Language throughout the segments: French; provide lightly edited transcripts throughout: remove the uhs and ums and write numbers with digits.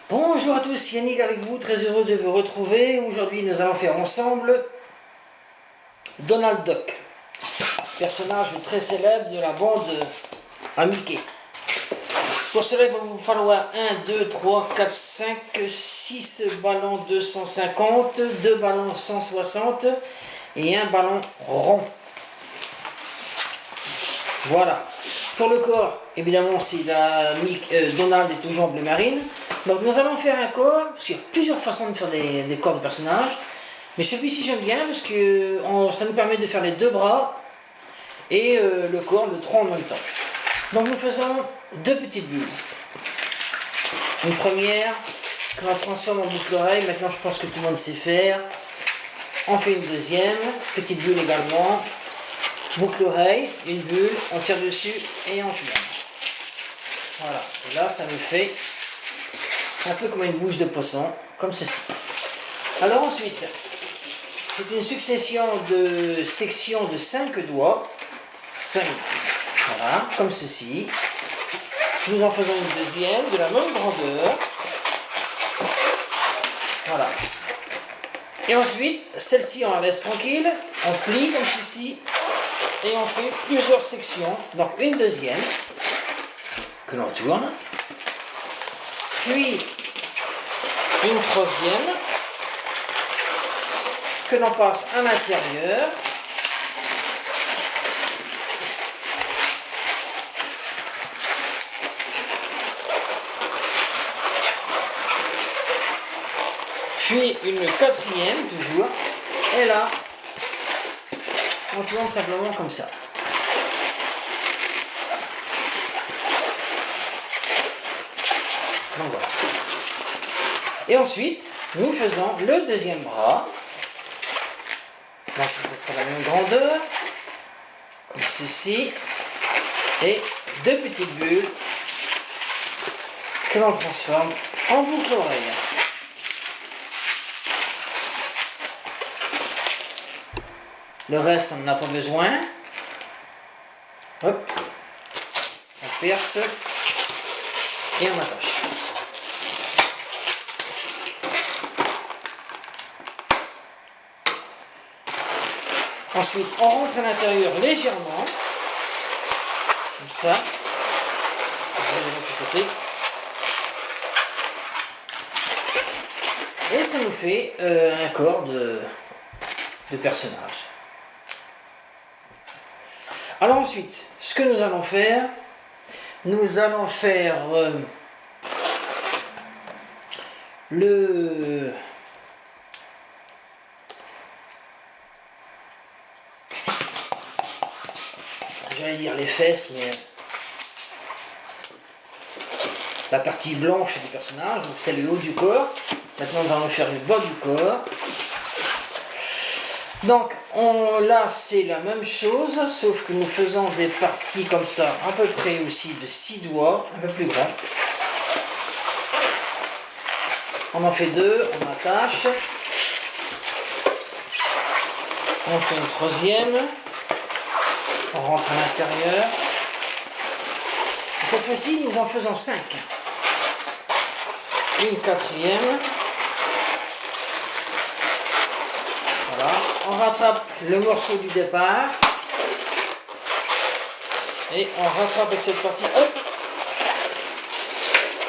Bonjour à tous, Yannick avec vous, très heureux de vous retrouver. Aujourd'hui nous allons faire ensemble Donald Duck, personnage très célèbre de la bande à Mickey. Pour cela il va vous falloir 1, 2, 3, 4, 5, 6 ballons 250, 2 ballons 160 et un ballon rond. Voilà. Pour le corps, évidemment, c'est Donald est toujours bleu marine. Donc nous allons faire un corps, parce qu'il y a plusieurs façons de faire des corps de personnages. Mais celui-ci j'aime bien parce que ça nous permet de faire les deux bras et le corps, le tronc en même temps. Donc nous faisons deux petites bulles. Une première que l'on transforme en boucle oreille. Maintenant je pense que tout le monde sait faire. On fait une deuxième, petite bulle également. Boucle oreille, une bulle, on tire dessus et on tourne. Voilà, et là ça nous fait un peu comme une bouche de poisson, comme ceci. Alors ensuite, c'est une succession de sections de 5 doigts. 5, voilà, comme ceci. Nous en faisons une deuxième de la même grandeur. Voilà. Et ensuite, celle-ci on la laisse tranquille, on plie comme ceci. Et on fait plusieurs sections, donc une deuxième que l'on tourne, puis une troisième que l'on passe à l'intérieur, puis une quatrième toujours, et là on tourne simplement comme ça. Donc voilà. Et ensuite, nous faisons le deuxième bras. Donc à la même grandeur, comme ceci, et deux petites bulles que l'on transforme en boucle oreille. Le reste, on n'en a pas besoin. Hop, on perce et on attache. Ensuite, on rentre à l'intérieur légèrement, comme ça. Je vais de l'autre côté. Et ça nous fait un corps de personnage. Alors ensuite, ce que nous allons faire j'allais dire les fesses, mais la partie blanche du personnage, c'est le haut du corps. Maintenant nous allons faire le bas du corps. Donc là c'est la même chose, sauf que nous faisons des parties comme ça, à peu près aussi de 6 doigts, un peu plus grand. On en fait deux, on attache. On fait une troisième. On rentre à l'intérieur. Cette fois-ci, nous en faisons 5. Une quatrième. Voilà. On rattrape le morceau du départ. Et on rattrape avec cette partie. Hop.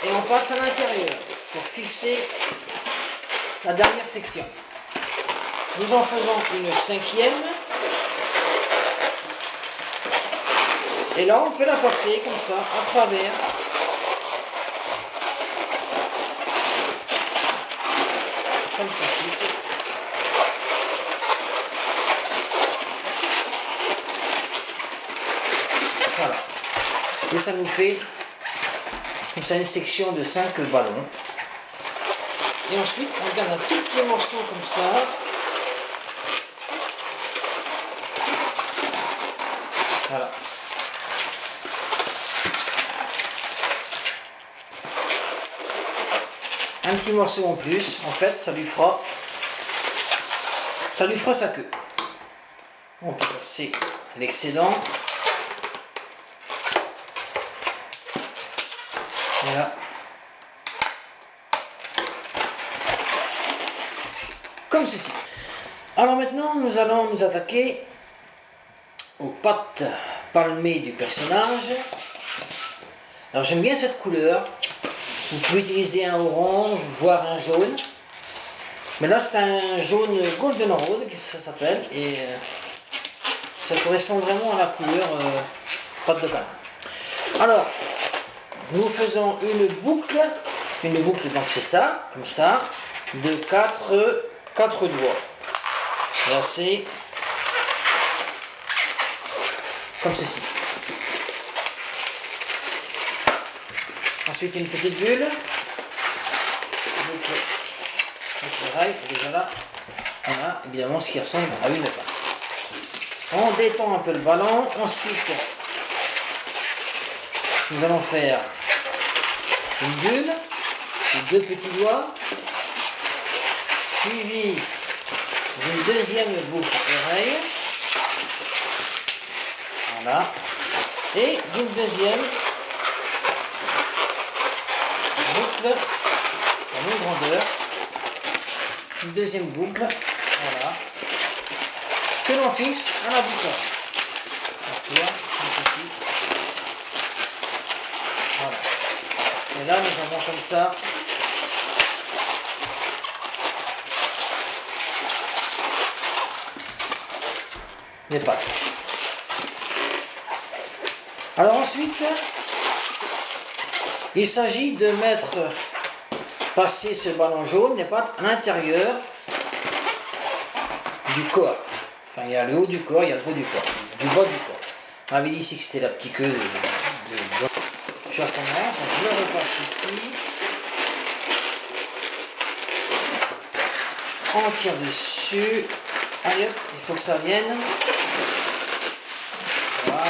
Et on passe à l'intérieur pour fixer la dernière section. Nous en faisons une cinquième. Et là, on peut la passer comme ça, à travers. Comme ceci. Voilà. Et ça nous fait comme ça une section de 5 ballons. Et ensuite, on garde un tout petit morceau comme ça. Voilà. Un petit morceau en plus, en fait, ça lui fera sa queue. On peut passer l'excédent. Voilà. comme ceci. Alors maintenant, nous allons nous attaquer aux pattes palmées du personnage. Alors j'aime bien cette couleur. Vous pouvez utiliser un orange, voire un jaune. Mais là c'est un jaune goldenrod que ça s'appelle et ça correspond vraiment à la couleur pâte de canard. Alors nous faisons une boucle donc c'est ça, comme ça, de 4 doigts. Là c'est comme ceci. Ensuite une petite bulle. Et déjà là, on a évidemment ce qui ressemble à une patte. On détend un peu le ballon. Ensuite, nous allons faire une bulle, et 2 petits doigts, suivi d'une deuxième boucle oreille. Voilà. Et d'une deuxième boucle à même grandeur. Une deuxième boucle, voilà, que l'on fixe à la boucle. Voilà. Et là, nous avons comme ça les pattes. Alors ensuite, il s'agit de passer ce ballon jaune, les pattes, à l'intérieur du corps. Enfin, il y a le haut du corps, il y a le bas du corps. Du bas du corps. On avait dit ici que c'était la petite queue de... Je recommence, donc je le repasse ici. On tire dessus. Allez hop, il faut que ça vienne. Voilà.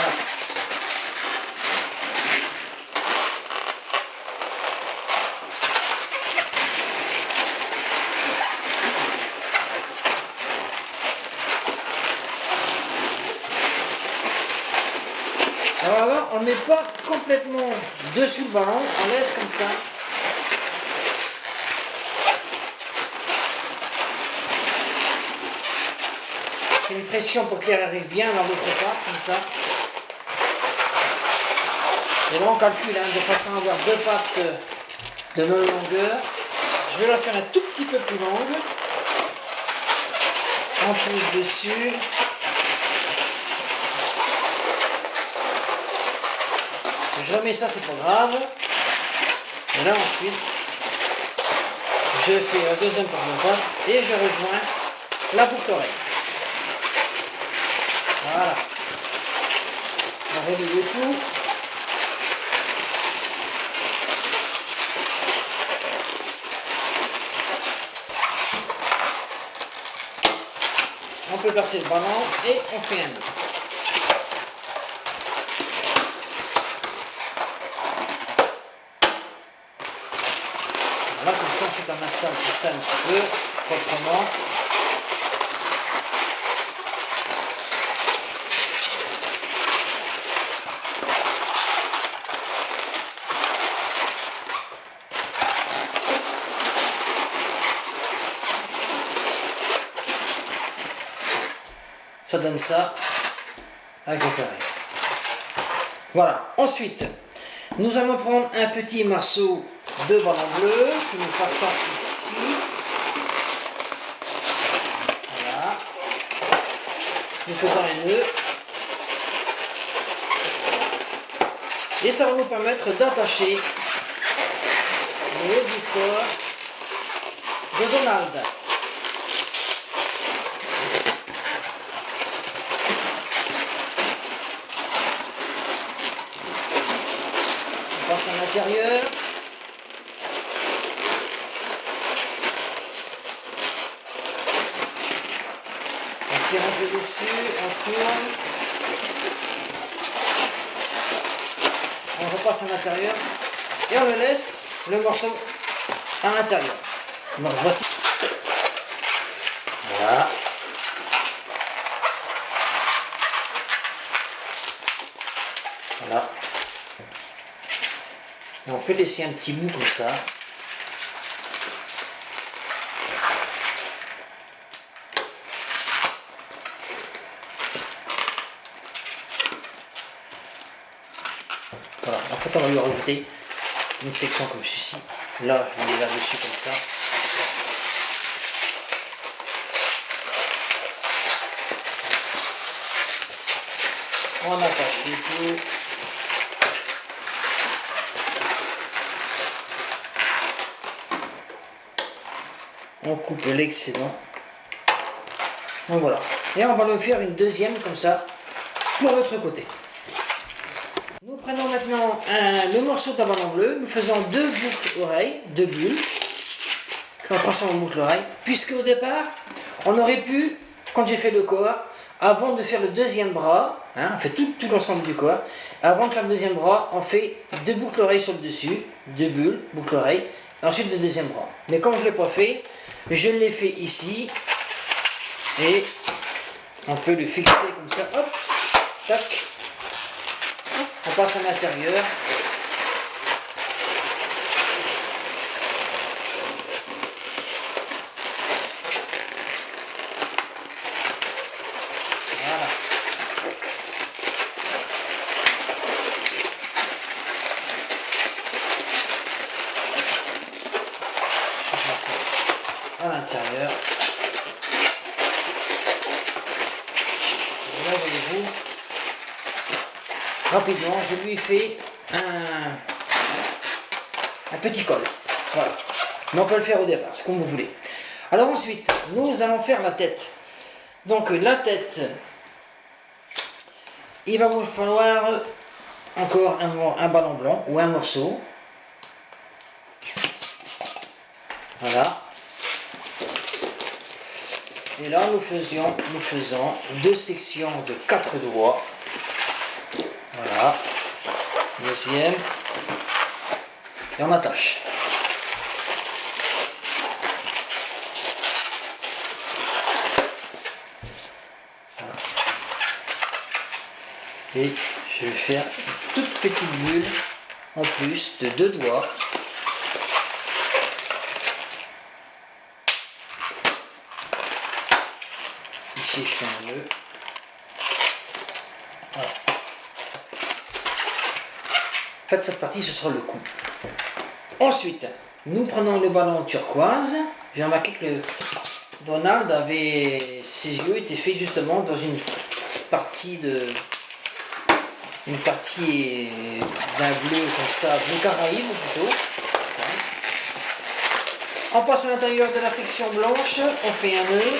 Alors là, on ne met pas complètement dessus le ballon, on laisse comme ça. C'est une pression pour qu'elle arrive bien dans l'autre part, comme ça. Et là on calcule de façon à avoir 2 pattes de même longueur. Je vais la faire un tout petit peu plus longue. On pousse dessus. Je remets ça, c'est pas grave. Et là ensuite, je fais la deuxième paire de pattes et je rejoins la boucle oreille. Voilà. On relie le tout. On peut passer le ballon et on fait un nœud. Voilà, comme ça, c'est un massage tout ça un petit peu, proprement. Ça donne ça avec le carré. Voilà, ensuite, nous allons prendre un petit morceau de ballon bleu que nous passons ici. Voilà. Nous faisons un nœud. Et ça va nous permettre d'attacher le haut du corps de Donald. On passe à l'intérieur. On tire un peu dessus, on tourne. On repasse à l'intérieur et on le laisse le morceau à l'intérieur. Donc voici. Voilà. Voilà. Et on peut laisser un petit bout comme ça. Voilà, en fait on va lui rajouter une section comme ceci. Là, je mets là-dessus comme ça. On attache le tout. On coupe l'excédent. Donc voilà. Et on va le faire une deuxième comme ça pour l'autre côté. Nous prenons maintenant le morceau de ballon bleu. Nous faisons deux boucles oreilles, deux bulles. On transforme en boucle oreille. Puisque au départ, on aurait pu, quand j'ai fait le corps, avant de faire le deuxième bras, hein, on fait tout l'ensemble du corps. Avant de faire le deuxième bras, on fait deux boucles oreilles sur le dessus, deux bulles, boucle oreille, et ensuite le deuxième bras. Mais comme je ne l'ai pas fait, je l'ai fait ici. Et on peut le fixer comme ça, hop, tac. On passe à l'intérieur. Voilà. À l'intérieur. Là, voyez-vous, rapidement, je lui ai fait un petit col. Voilà. Mais on peut le faire au départ, c'est comme vous voulez. Alors ensuite, nous allons faire la tête. Donc la tête, il va vous falloir encore un ballon blanc ou un morceau. Voilà. Et là, nous faisons deux sections de 4 doigts. Voilà. Deuxième. Et on attache. Voilà. Et je vais faire une toute petite bulle en plus de 2 doigts. Ici, je fais un nœud. Voilà. En fait, cette partie, ce sera le cou. Ensuite, nous prenons le ballon turquoise. J'ai remarqué que le Donald avait, ses yeux étaient faits justement dans une partie d'un bleu comme ça, bleu Caraïbe plutôt. On passe à l'intérieur de la section blanche, on fait un nœud.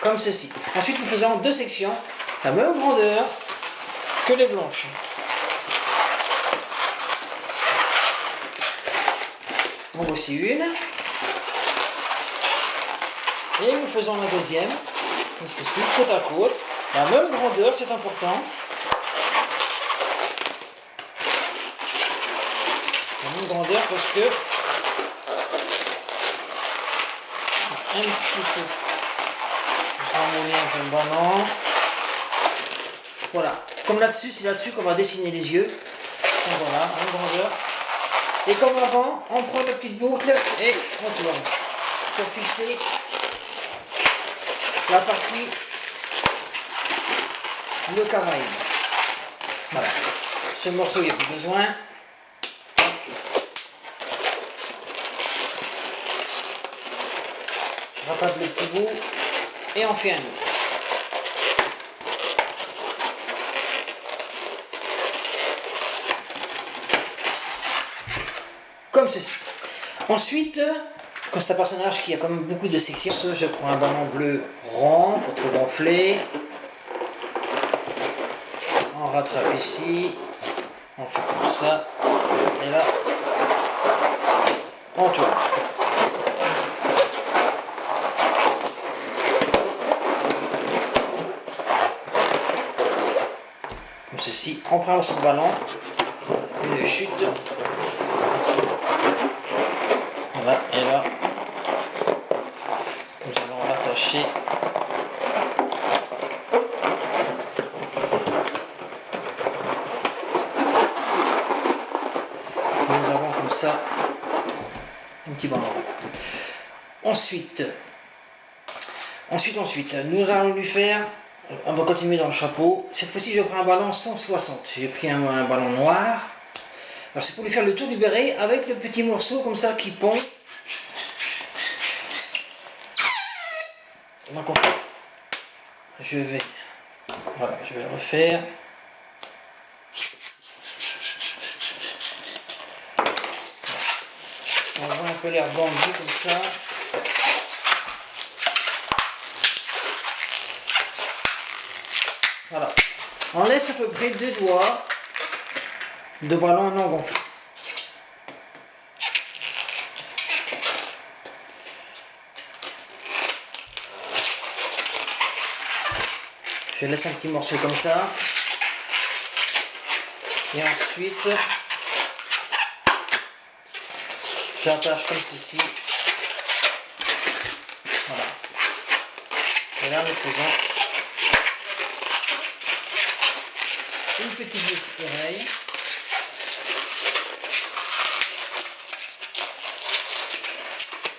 Comme ceci. Ensuite, nous faisons deux sections, la même grandeur que les blanches. En voici une. Et nous faisons la deuxième, comme ceci, côte à côte. La même grandeur, c'est important. La même grandeur parce que un petit peu. Un ballon. Voilà, comme là-dessus, c'est là-dessus qu'on va dessiner les yeux. Donc voilà, en grandeur. Et comme avant, on prend la petite boucle et on tourne pour fixer la partie le Caraïbe. Voilà, ce morceau il n'y a plus besoin. Je repasse le petit bout et on fait un nœud. Comme ceci. Ensuite, quand c'est un personnage qui a quand même beaucoup de sections, je prends un ballon bleu rond pour tout gonfler. On rattrape ici. On fait comme ça. Et là, on tourne. Comme ceci. On prend ce ballon. Une chute. Voilà, et là, nous allons l'attacher. Nous avons comme ça un petit ballon. Ensuite, nous allons lui faire On va continuer dans le chapeau. Cette fois-ci, je prends un ballon 160. J'ai pris un ballon noir. Alors c'est pour lui faire le tour du béret avec le petit morceau comme ça qui pond. Donc en fait, je vais le refaire. On voit un peu l'air bandu comme ça. Voilà. On laisse à peu près 2 doigts de ballon non gonflé. Je laisse un petit morceau comme ça. Et ensuite, j'attache comme ceci. Voilà. Et là, nous faisons une petite boucle oreille.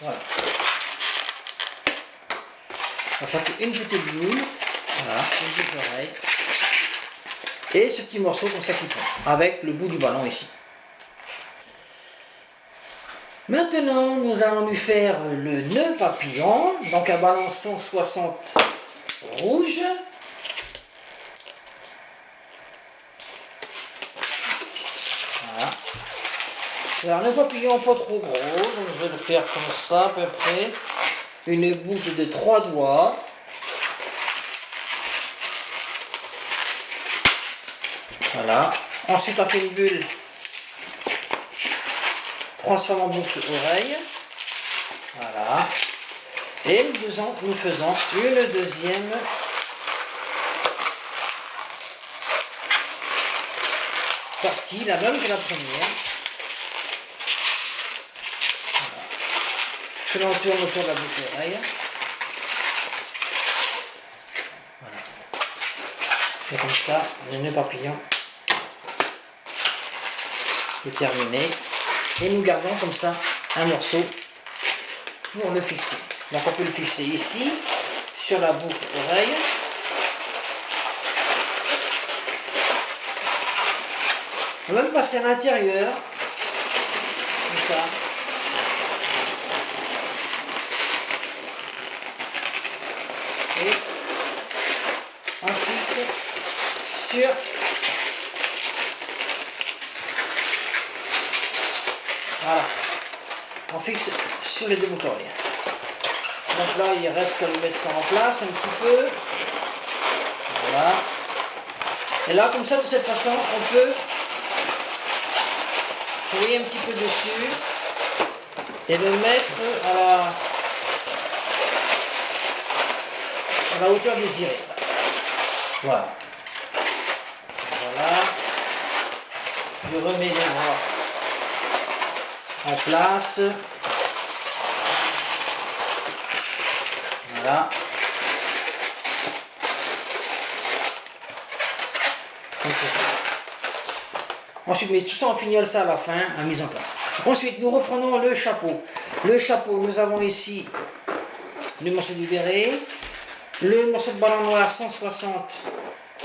Voilà. Alors, ça fait une petite boule. Voilà, une boucle oreille. Et ce petit morceau comme ça qui prend, avec le bout du ballon ici. Maintenant, nous allons lui faire le nœud papillon. Donc un ballon 160 rouge. Voilà. Alors le papillon pas trop gros, donc je vais le faire comme ça à peu près. Une boucle de 3 doigts. Voilà. Ensuite on fait une bulle. Transforme en boucle oreille. Voilà. Et nous faisons une deuxième partie, la même que la première. Voilà. Que l'on tourne autour de la boucle oreille. Voilà. Et comme ça, le nœud papillon est terminé. Et nous gardons comme ça un morceau pour le fixer. Donc on peut le fixer ici, sur la boucle oreille. On va le passer à l'intérieur, comme ça. Et on fixe sur voilà. On fixe sur les deux boucles oreilles. Donc là, il reste qu'à mettre ça en place un petit peu. Voilà. Et là, comme ça, de cette façon, on peut jouer un petit peu dessus et le mettre à la hauteur désirée. Voilà. Voilà. Je remets les bras en place. Voilà. Ensuite, mais tout ça, on finit ça à la fin, à mise en place. Ensuite, nous reprenons le chapeau. Le chapeau, nous avons ici le morceau du béret, le morceau de ballon noir 160,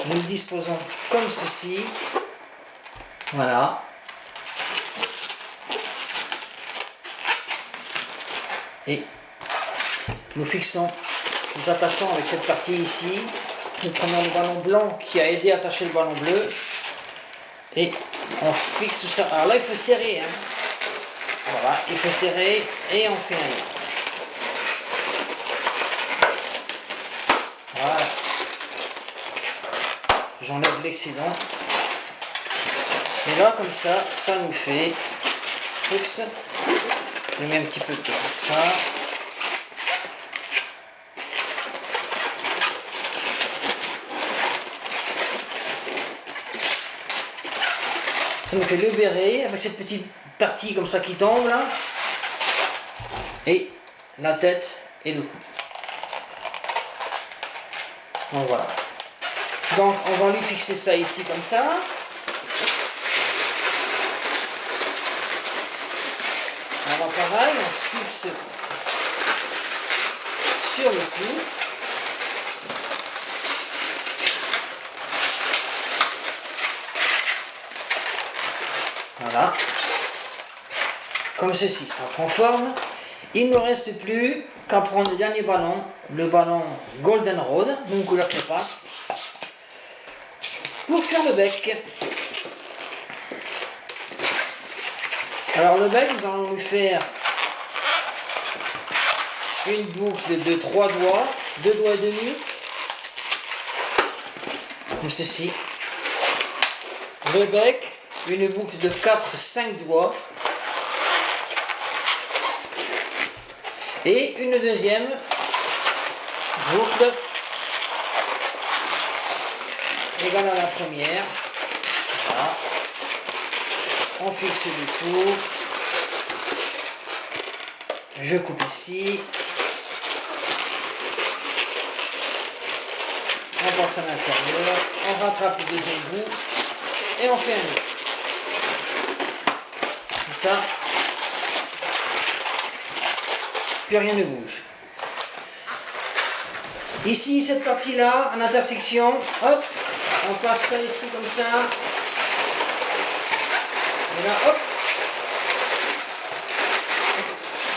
nous le disposons comme ceci. Voilà. Et nous fixons, nous attachons avec cette partie ici. Nous prenons le ballon blanc qui a aidé à attacher le ballon bleu. Et on fixe ça. Alors là, il faut serrer. Hein. Voilà, il faut serrer et on fait un nœud. Voilà. J'enlève l'excédent. Et là, comme ça nous fait. Oups. Je mets un petit peu de tout ça. Ça nous fait le béret avec cette petite partie comme ça qui tombe là. Et la tête et le cou. Donc voilà. Donc on va lui fixer ça ici comme ça. Alors pareil, on fixe sur le cou. Voilà. Comme ceci, ça prend forme. Il ne me reste plus qu'à prendre le dernier ballon, le ballon Golden Road, donc couleur trépasse, pour faire le bec. Alors le bec, nous allons lui faire une boucle de 3 doigts, 2 doigts et demi, comme ceci. Le bec, une boucle de 4-5 doigts. Et une deuxième boucle égale à la première. Voilà. On fixe le tout. Je coupe ici. On passe à l'intérieur. On rattrape le deuxième bout. Et on fait un nœud. Comme ça. Plus rien ne bouge. Ici, cette partie-là, en intersection, hop, on passe ça ici comme ça. Et là, hop.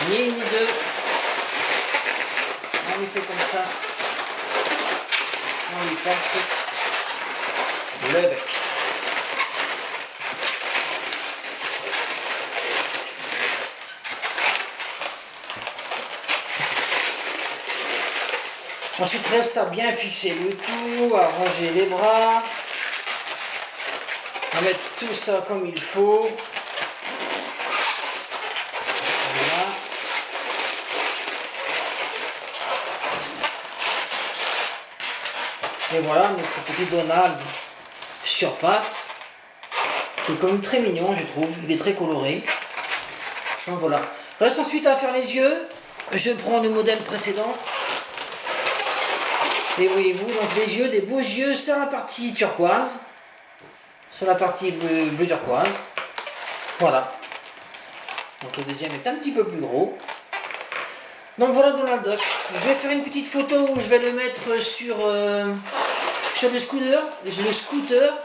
Ni une ni deux. On lui fait comme ça. On lui passe le bec. Ensuite, reste à bien fixer le tout, à ranger les bras, à mettre tout ça comme il faut. Voilà. Et voilà notre petit Donald sur pattes, qui est quand même très mignon, je trouve. Il est très coloré. Donc voilà. Reste ensuite à faire les yeux. Je prends le modèle précédent. Et voyez-vous, donc les yeux, des beaux yeux sur la partie turquoise, sur la partie bleu turquoise. Voilà. Donc le deuxième est un petit peu plus gros. Donc voilà Donald Duck. Je vais faire une petite photo où je vais le mettre sur le scooter,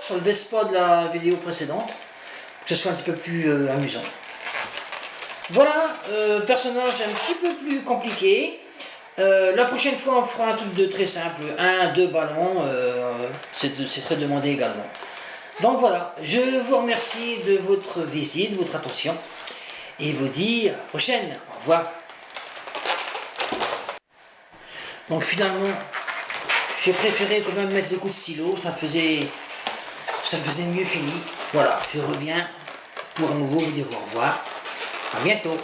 sur le Vespa de la vidéo précédente, pour que ce soit un petit peu plus amusant. Voilà, personnage un petit peu plus compliqué. La prochaine fois, on fera un truc de très simple, 1-2 ballons, c'est très demandé également. Donc voilà, je vous remercie de votre visite, de votre attention, et vous dis à la prochaine. Au revoir. Donc finalement, j'ai préféré quand même mettre des coups de stylo, ça me faisait mieux fini. Voilà, je reviens pour à nouveau vous dire au revoir. À bientôt.